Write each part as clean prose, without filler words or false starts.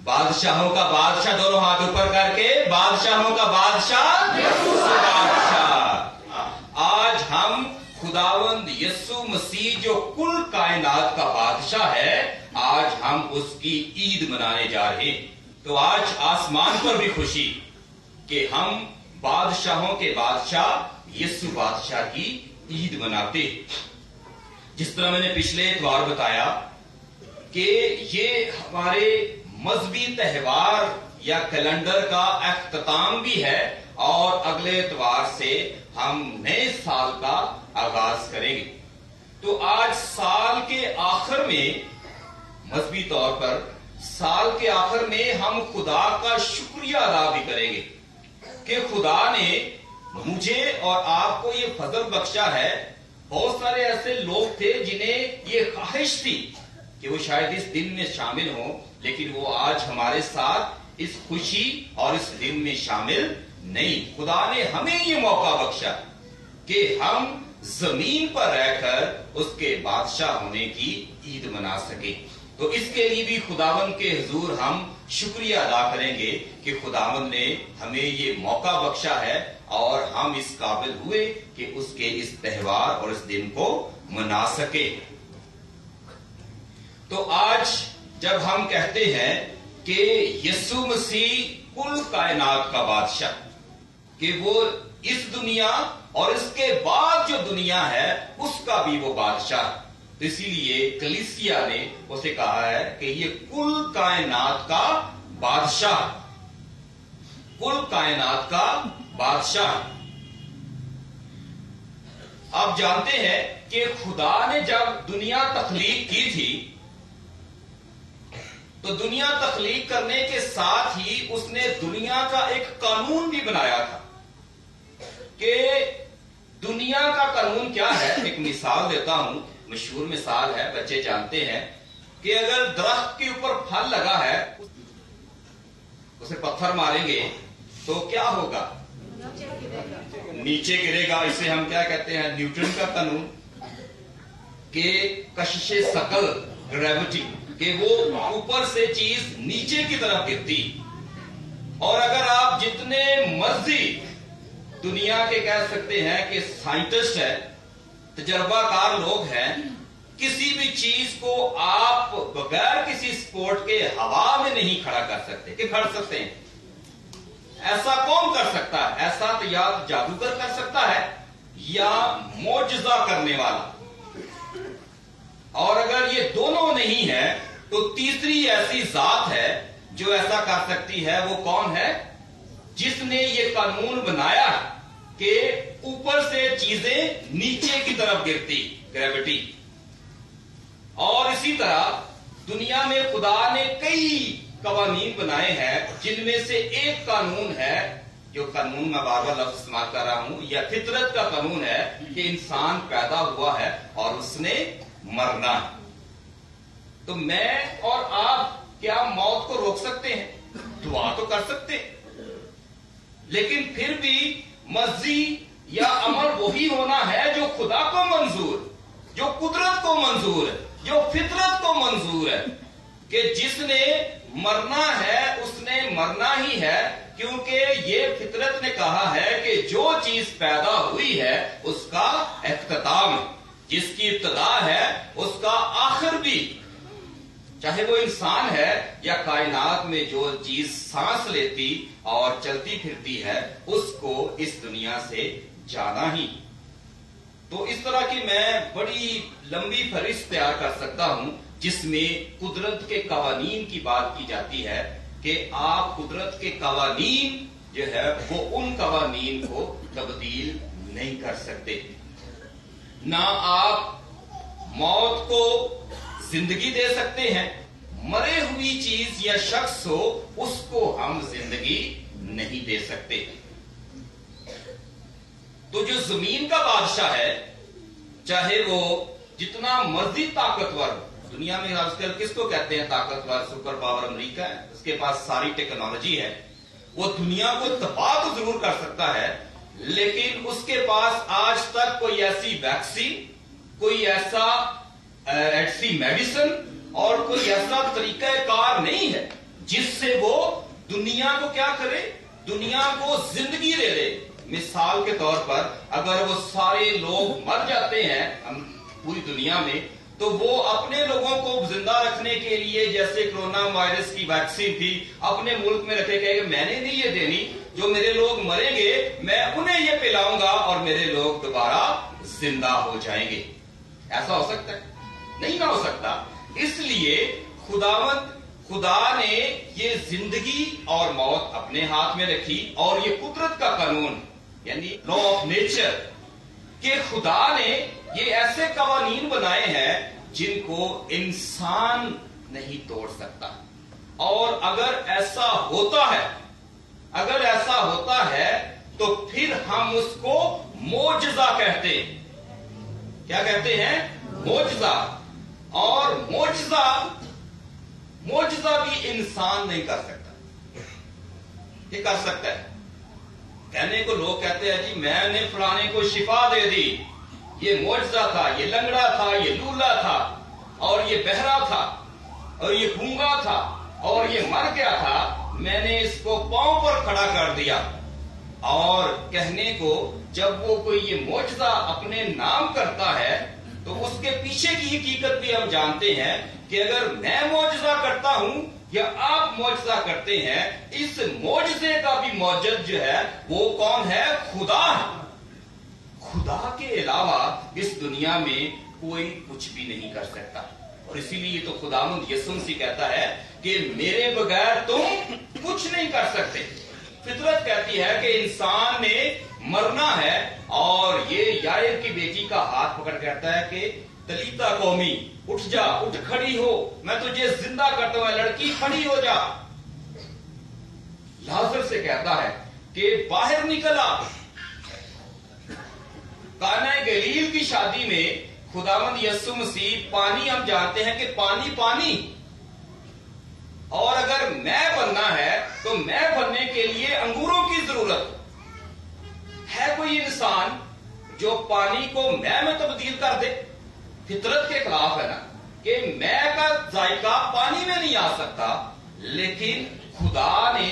بادشاہوں کا بادشاہ، دونوں ہاتھ اوپر کر کے، بادشاہوں کا بادشاہ یسوع بادشاہ۔ آج ہم خداوند یسوع مسیح جو کل کائنات کا بادشاہ ہے، آج ہم اس کی عید منانے جا رہے ہیں۔ تو آج آسمان پر بھی خوشی کہ ہم بادشاہوں کے بادشاہ یسوع بادشاہ کی عید مناتے۔ جس طرح میں نے پچھلے اتوار بتایا کہ یہ ہمارے مذہبی تہوار یا کیلنڈر کا اختتام بھی ہے، اور اگلے اتوار سے ہم نئے سال کا آغاز کریں گے۔ تو آج سال کے آخر میں، مذہبی طور پر سال کے آخر میں ہم خدا کا شکریہ ادا بھی کریں گے کہ خدا نے مجھے اور آپ کو یہ فضل بخشا ہے۔ بہت سارے ایسے لوگ تھے جنہیں یہ خواہش تھی کہ وہ شاید اس دن میں شامل ہوں، لیکن وہ آج ہمارے ساتھ اس خوشی اور اس دن میں شامل نہیں۔ خدا نے ہمیں یہ موقع بخشا کہ ہم زمین پر رہ کر اس کے بادشاہ ہونے کی عید منا سکیں۔ تو اس کے لیے بھی خداوند کے حضور ہم شکریہ ادا کریں گے کہ خداوند نے ہمیں یہ موقع بخشا ہے اور ہم اس قابل ہوئے کہ اس کے اس تہوار اور اس دن کو منا سکے۔ تو آج جب ہم کہتے ہیں کہ یسوع مسیح کل کائنات کا بادشاہ، کہ وہ اس دنیا اور اس کے بعد جو دنیا ہے اس کا بھی وہ بادشاہ، تو اسی لیے کلیسیا نے اسے کہا ہے کہ یہ کل کائنات کا بادشاہ، کل کائنات کا بادشاہ۔ آپ جانتے ہیں کہ خدا نے جب دنیا تخلیق کی تھی تو دنیا تخلیق کرنے کے ساتھ ہی اس نے دنیا کا ایک قانون بھی بنایا تھا کہ دنیا کا قانون کیا ہے۔ ایک مثال دیتا ہوں، مشہور مثال ہے، بچے جانتے ہیں کہ اگر درخت کے اوپر پھل لگا ہے، اسے پتھر ماریں گے تو کیا ہوگا؟ نیچے گرے گا۔ اسے ہم کیا کہتے ہیں؟ نیوٹن کا قانون، کہ کشش ثقل، گریوٹی، کہ وہ اوپر سے چیز نیچے کی طرف گرتی۔ اور اگر آپ جتنے مرضی دنیا کے کہہ سکتے ہیں کہ سائنٹسٹ ہے، تجربہ کار لوگ ہیں، کسی بھی چیز کو آپ بغیر کسی سپورٹ کے ہوا میں نہیں کھڑا کر سکتے۔ کہ کھڑ سکتے ہیں؟ ایسا کون کر سکتا ہے؟ ایسا تو یا جادوگر کر سکتا ہے یا معجزہ کرنے والا۔ اور اگر یہ دونوں نہیں ہے تو تیسری ایسی ذات ہے جو ایسا کر سکتی ہے۔ وہ کون ہے؟ جس نے یہ قانون بنایا کہ اوپر سے چیزیں نیچے کی طرف گرتی، گریوٹی۔ اور اسی طرح دنیا میں خدا نے کئی قوانین بنائے ہیں، جن میں سے ایک قانون ہے، جو قانون میں بار بار لفظ استعمال کر رہا ہوں، یا فطرت کا قانون ہے کہ انسان پیدا ہوا ہے اور اس نے مرنا ہے۔ تو میں اور آپ کیا موت کو روک سکتے ہیں؟ دعا تو کر سکتے ہیں، لیکن پھر بھی مرضی یا عمل وہی ہونا ہے جو خدا کو منظور، جو قدرت کو منظور ہے، جو فطرت کو منظور ہے، کہ جس نے مرنا ہے اس نے مرنا ہی ہے، کیونکہ یہ فطرت نے کہا ہے کہ جو چیز پیدا ہوئی ہے اس کا اختتام، جس کی ابتدا ہے اس کا آخر بھی، چاہے وہ انسان ہے یا کائنات میں جو چیز سانس لیتی اور چلتی پھرتی ہے، اس کو اس دنیا سے جانا ہی۔ تو اس طرح کی میں بڑی لمبی فہرست تیار کر سکتا ہوں جس میں قدرت کے قوانین کی بات کی جاتی ہے کہ آپ قدرت کے قوانین جو ہے وہ ان قوانین کو تبدیل نہیں کر سکتے۔ نہ آپ موت کو زندگی دے سکتے ہیں، مرے ہوئی چیز یا شخص ہو اس کو ہم زندگی نہیں دے سکتے۔ تو جو زمین کا بادشاہ ہے، چاہے وہ جتنا مرضی طاقتور ہو، دنیا میں آج کل کس کو کہتے ہیں طاقتور؟ سپر پاور امریکہ ہے، اس کے پاس ساری ٹیکنالوجی ہے، وہ دنیا کو تباہ تو ضرور کر سکتا ہے، لیکن اس کے پاس آج تک کوئی ایسی ویکسین، کوئی ایسی میڈیسن اور کوئی ایسا طریقہ کار نہیں ہے جس سے وہ دنیا کو کیا کرے؟ دنیا کو زندگی دے دے. مثال کے طور پر اگر وہ سارے لوگ مر جاتے ہیں پوری دنیا میں تو وہ اپنے لوگوں کو زندہ رکھنے کے لیے جیسے کرونا وائرس کی ویکسین تھی اپنے ملک میں رکھے گئے کہ میں نے نہیں یہ دینی, جو میرے لوگ مریں گے میں انہیں یہ پلاؤں گا اور میرے لوگ دوبارہ زندہ ہو جائیں گے. ایسا ہو سکتا ہے؟ نہیں نہ ہو سکتا. اس لیے خدا نے یہ زندگی اور موت اپنے ہاتھ میں رکھی, اور یہ قدرت کا قانون یعنی لا آف نیچر کہ خدا نے یہ ایسے قوانین بنائے ہیں جن کو انسان نہیں توڑ سکتا. اور اگر ایسا ہوتا ہے تو پھر ہم اس کو معجزہ کہتے ہیں. کیا کہتے ہیں؟ معجزہ. اور معجزہ بھی انسان نہیں کر سکتا. یہ کر سکتا ہے. کہنے کو لوگ کہتے ہیں جی میں نے فلانے کو شفا دے دی, یہ معجزہ تھا, یہ لنگڑا تھا, یہ لولا تھا, اور یہ بہرا تھا, اور یہ گونگا تھا, اور یہ مر گیا تھا, میں نے اس کو پاؤں پر کھڑا کر دیا. اور کہنے کو جب وہ کوئی یہ معجزہ اپنے نام کرتا ہے تو اس کے پیچھے کی حقیقت بھی ہم جانتے ہیں کہ اگر میں معجزہ کرتا ہوں یا آپ معجزہ کرتے ہیں, اس معجزے کا بھی موجد جو ہے وہ کون ہے؟ خدا ہے. خدا کے علاوہ اس دنیا میں کوئی کچھ بھی نہیں کر سکتا. اور اسی لیے تو خداوند یسوع مسیح کہتا ہے کہ میرے بغیر تم کچھ نہیں کر سکتے. فطرت کہتی ہے کہ انسان نے مرنا ہے, اور یہ یائر کی بیٹی کا ہاتھ پکڑ کہتا ہے کہ تلیتا قومی, اٹھ جا, اٹھ کھڑی ہو, میں تجھے زندہ کرتا ہوں, لڑکی کھڑی ہو جا. لازر سے کہتا ہے کہ باہر نکل آ. کانا گلیل کی شادی میں خداوند یسوع مسیح, پانی ہم جانتے ہیں کہ پانی, اور اگر میں بننا ہے تو میں بننے کے لیے انگوروں کی ضرورت ہے. کوئی انسان جو پانی کو میں تبدیل کر دے؟ فطرت کے خلاف ہے نا کہ میں کا ذائقہ پانی میں نہیں آ سکتا. لیکن خدا نے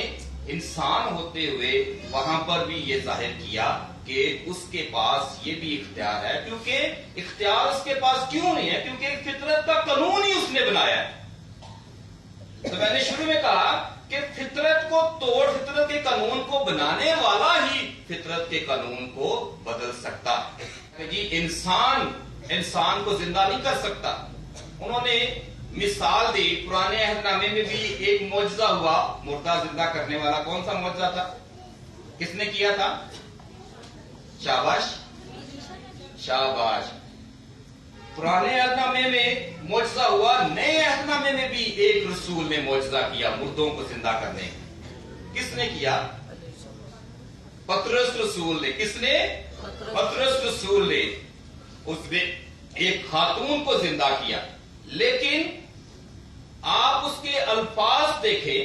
انسان ہوتے ہوئے وہاں پر بھی یہ ظاہر کیا کہ اس کے پاس یہ بھی اختیار ہے. کیونکہ اختیار اس کے پاس کیوں نہیں ہے؟ کیونکہ فطرت کا قانون ہی اس نے بنایا ہے. تو میں نے شروع میں کہا کہ فطرت کو توڑ, فطرت کے قانون کو بنانے والا ہی فطرت کے قانون کو بدل سکتا ہے. جی انسان کو زندہ نہیں کر سکتا. انہوں نے مثال دی, پرانے عہد نامے میں بھی ایک معجزہ ہوا مردہ زندہ کرنے والا. کون سا معجزہ تھا؟ کس نے کیا تھا؟ شاباش. پرانے عہد نامے میں معجزہ ہوا, نئے عہد نامے میں بھی ایک رسول نے معجزہ کیا مردوں کو زندہ کرنے. کس نے کیا؟ پطرس رسول نے. کس نے؟ پطرس رسول نے. اس نے ایک خاتون کو زندہ کیا. لیکن آپ اس کے الفاظ دیکھیں,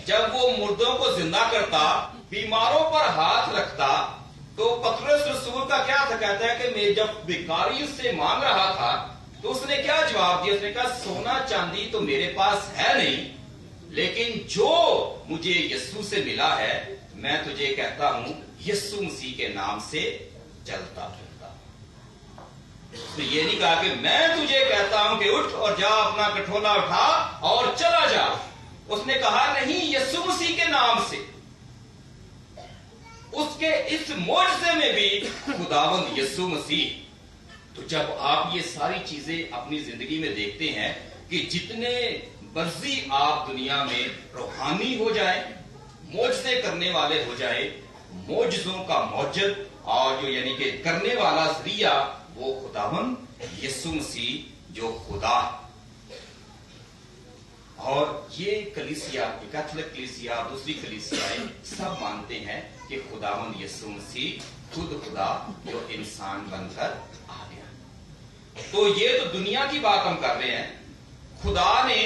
جب وہ مردوں کو زندہ کرتا, بیماروں پر ہاتھ رکھتا, تو پطرس رسول کا کیا تھا؟ کہتا ہے کہ میں جب بھکاری سے مانگ رہا تھا تو اس نے کیا جواب دیا؟ اس نے کہا سونا چاندی تو میرے پاس ہے نہیں, لیکن جو مجھے یسوع سے ملا ہے میں تجھے کہتا ہوں یسوع مسیح کے نام سے چلتا پھرتا. اس نے یہ نہیں کہا کہ میں تجھے کہتا ہوں کہ اٹھ اور جا, اپنا کٹھولا اٹھا اور چلا جا. اس نے کہا نہیں, یسوع مسیح کے نام سے. اس کے اس معجزے میں بھی خداوند یسوع مسیح. تو جب آپ یہ ساری چیزیں اپنی زندگی میں دیکھتے ہیں کہ جتنے مرضی آپ دنیا میں روحانی ہو جائے, معجزے کرنے والے ہو جائے, معجزوں کا موجد اور جو یعنی کہ کرنے والا ذریعہ وہ خداوند یسوع مسیح جو خدا ہے. اور یہ کلیسیا, کیتھولک کلیسیا, دوسری کلیسیاں سب مانتے ہیں کہ خداوند یسوع مسیح خود خدا جو انسان بن کر آ گیا. تو یہ تو دنیا کی بات ہم کر رہے ہیں. خدا نے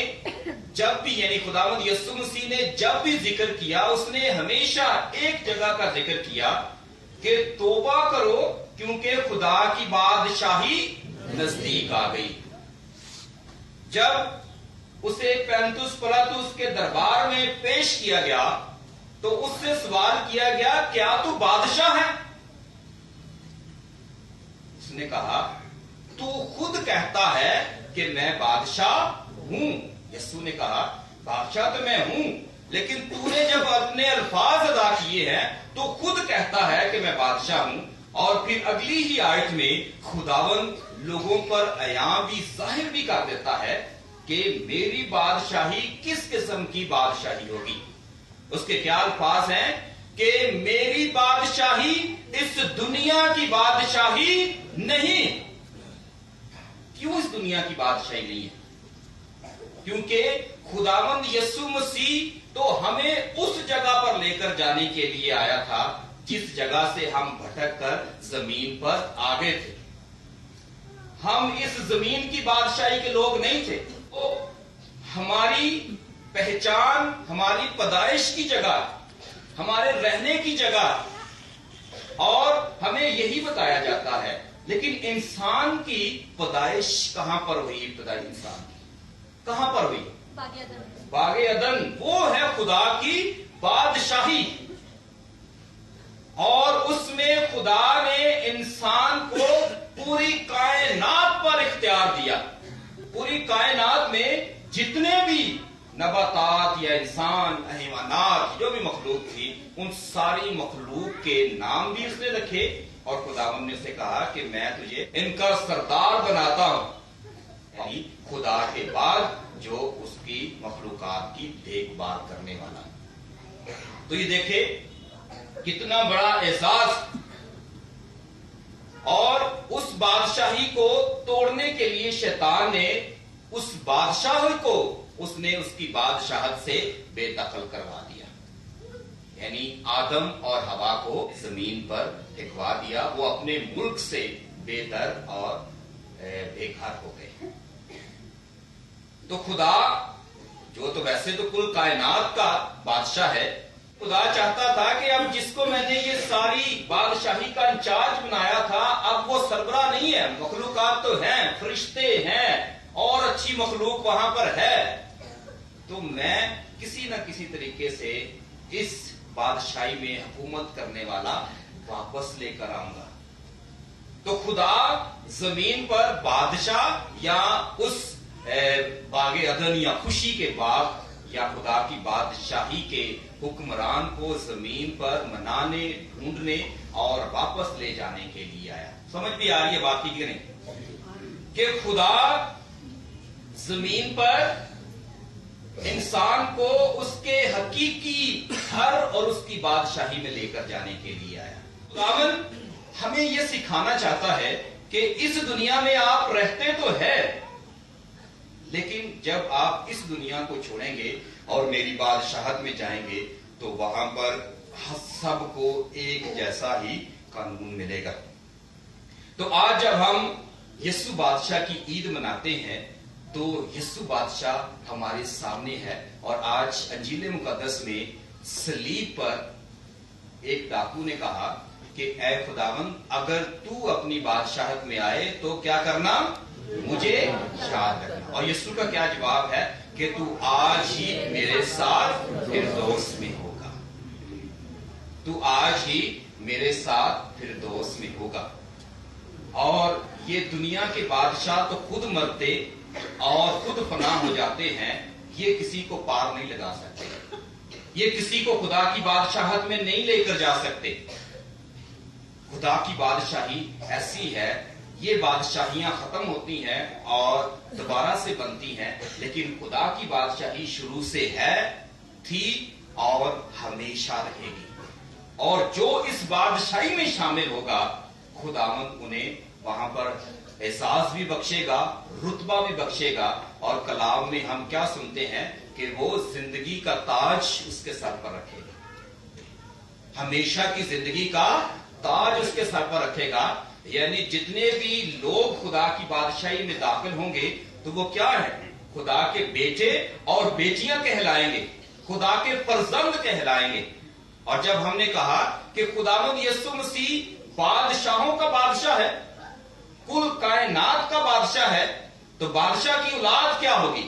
جب بھی یعنی خداوند یسوع مسیح نے جب بھی ذکر کیا, اس نے ہمیشہ ایک جگہ کا ذکر کیا کہ توبہ کرو کیونکہ خدا کی بادشاہی نزدیک آ گئی. جب اسے پینتوس پلاطس کے دربار میں پیش کیا گیا تو اس سے سوال کیا گیا کیا تو بادشاہ ہے؟ اس نے کہا تو خود کہتا ہے کہ میں بادشاہ ہوں۔ یسوع نے کہا بادشاہ تو میں ہوں، لیکن تو نے جب اپنے الفاظ ادا کیے ہیں تو خود کہتا ہے کہ میں بادشاہ ہوں۔ اور پھر اگلی ہی آیت میں خداوند لوگوں پر عیاں بھی ظاہر بھی کر دیتا ہے کہ میری بادشاہی کس قسم کی بادشاہی ہوگی۔ اس کے کیا الفاظ ہیں کہ میری بادشاہی اس دنیا کی بادشاہی نہیں۔ کیوں اس دنیا کی بادشاہی نہیں ہے؟ کیونکہ خداوند یسوع مسیح تو ہمیں اس جگہ پر لے کر جانے کے لیے آیا تھا جس جگہ سے ہم بھٹک کر زمین پر آ گئے تھے۔ ہم اس زمین کی بادشاہی کے لوگ نہیں تھے۔ تو ہماری پہچان ہماری پیدائش کی جگہ، ہمارے رہنے کی جگہ، اور ہمیں یہی بتایا جاتا ہے، لیکن انسان کی پیدائش کہاں پر ہوئی؟ ابتدائی انسان کی کہاں پر ہوئی؟ باغ عدن۔ وہ ہے خدا کی بادشاہی، اور اس میں خدا نے انسان کو پوری کائنات پر اختیار دیا۔ پوری کائنات میں جتنے بھی نباتات یا انسان، حیوانات، جو بھی مخلوق تھی، ان ساری مخلوق کے نام بھی اس نے رکھے، اور خداوند نے اسے کہا کہ میں تجھے ان کا سردار بناتا ہوں، خدا کے بعد جو اس کی مخلوقات کی دیکھ بھال کرنے والا ہے۔ تو یہ دیکھے کتنا بڑا اعزاز، اور اس بادشاہی کو توڑنے کے لیے شیطان نے اس بادشاہ کو اس نے اس کی بادشاہت سے بے دخل کروا دیا، یعنی آدم اور حوا کو زمین پر پھینکوا دیا۔ وہ اپنے ملک سے بے در اور بے گھر ہو گئے۔ تو خدا جو تو ویسے تو کل کائنات کا بادشاہ ہے، خدا چاہتا تھا کہ اب جس کو میں نے یہ ساری بادشاہی کا انچارج بنایا تھا، اب وہ سربراہ نہیں ہے۔ مخلوقات تو ہیں، فرشتے ہیں، اور اچھی مخلوق وہاں پر ہے، تو میں کسی نہ کسی طریقے سے اس بادشاہی میں حکومت کرنے والا واپس لے کر آؤں گا۔ تو خدا زمین پر بادشاہ، یا اس باغ عدن یا خوشی کے باغ یا خدا کی بادشاہی کے حکمران کو زمین پر منانے، ڈھونڈنے اور واپس لے جانے کے لیے آیا۔ سمجھ بھی آ رہی ہے بات کی نہیں؟ کہ خدا زمین پر انسان کو اس کے حقیقی گھر اور اس کی بادشاہی میں لے کر جانے کے لیے آیا۔ خداوند ہمیں یہ سکھانا چاہتا ہے کہ اس دنیا میں آپ رہتے تو ہے، لیکن جب آپ اس دنیا کو چھوڑیں گے اور میری بادشاہت میں جائیں گے تو وہاں پر سب کو ایک جیسا ہی قانون ملے گا۔ تو آج جب ہم یسوع بادشاہ کی عید مناتے ہیں تو یسوع بادشاہ ہمارے سامنے ہے، اور آج انجیل مقدس میں صلیب پر ایک ڈاکو نے کہا کہ اے خداوند اگر تو اپنی بادشاہت میں آئے تو کیا کرنا؟ مجھے یاد رکھنا۔ اور یسوع کا کیا جواب ہے کہ تو آج ہی میرے ساتھ فردوس میں ہوگا، تو آج ہی میرے ساتھ فردوس میں ہوگا۔ اور یہ دنیا کے بادشاہ تو خود مرتے اور خود فنا ہو جاتے ہیں، یہ کسی کو پار نہیں لگا سکتے، یہ کسی کو خدا کی بادشاہت میں نہیں لے کر جا سکتے۔ خدا کی بادشاہی ایسی ہے، یہ بادشاہیاں ختم ہوتی ہیں اور دوبارہ سے بنتی ہیں، لیکن خدا کی بادشاہی شروع سے ہے، تھی اور ہمیشہ رہے گی۔ اور جو اس بادشاہی میں شامل ہوگا خداوند انہیں وہاں پر احساس بھی بخشے گا، رتبہ بھی بخشے گا، اور کلام میں ہم کیا سنتے ہیں کہ وہ زندگی کا تاج اس کے سر پر رکھے گا، ہمیشہ کی زندگی کا تاج اس کے سر پر رکھے گا۔ یعنی جتنے بھی لوگ خدا کی بادشاہی میں داخل ہوں گے تو وہ کیا ہے؟ خدا کے بیٹے اور بیٹیاں کہلائیں گے، خدا کے فرزند کہلائیں گے۔ اور جب ہم نے کہا کہ خداوند یسوع مسیح بادشاہوں کا بادشاہ ہے، کل کائنات کا بادشاہ ہے، تو بادشاہ کی اولاد کیا ہوگی؟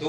تو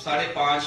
5:30,